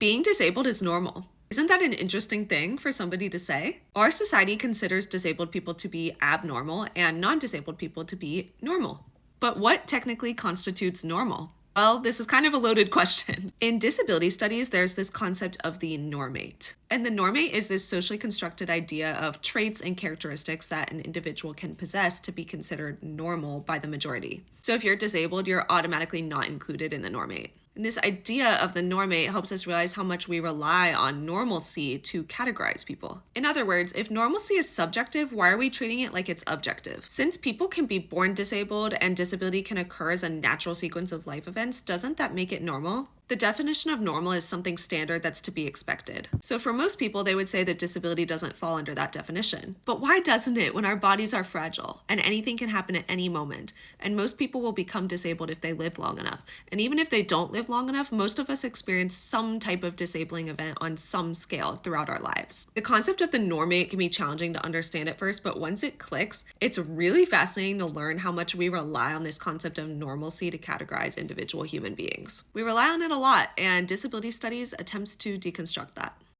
Being disabled is normal. Isn't that an interesting thing for somebody to say? Our society considers disabled people to be abnormal and non-disabled people to be normal. But what technically constitutes normal? Well, this is kind of a loaded question. In disability studies, there's this concept of the normate. And the normate is this socially constructed idea of traits and characteristics that an individual can possess to be considered normal by the majority. So if you're disabled, you're automatically not included in the normate. And this idea of the normate helps us realize how much we rely on normalcy to categorize people. In other words, if normalcy is subjective, why are we treating it like it's objective? Since people can be born disabled and disability can occur as a natural sequence of life events, doesn't that make it normal? The definition of normal is something standard that's to be expected. So for most people, they would say that disability doesn't fall under that definition. But why doesn't it when our bodies are fragile and anything can happen at any moment? And most people will become disabled if they live long enough. And even if they don't live long enough, most of us experience some type of disabling event on some scale throughout our lives. The concept of the normate can be challenging to understand at first, but once it clicks, it's really fascinating to learn how much we rely on this concept of normalcy to categorize individual human beings. We rely on it a lot, and disability studies attempts to deconstruct that.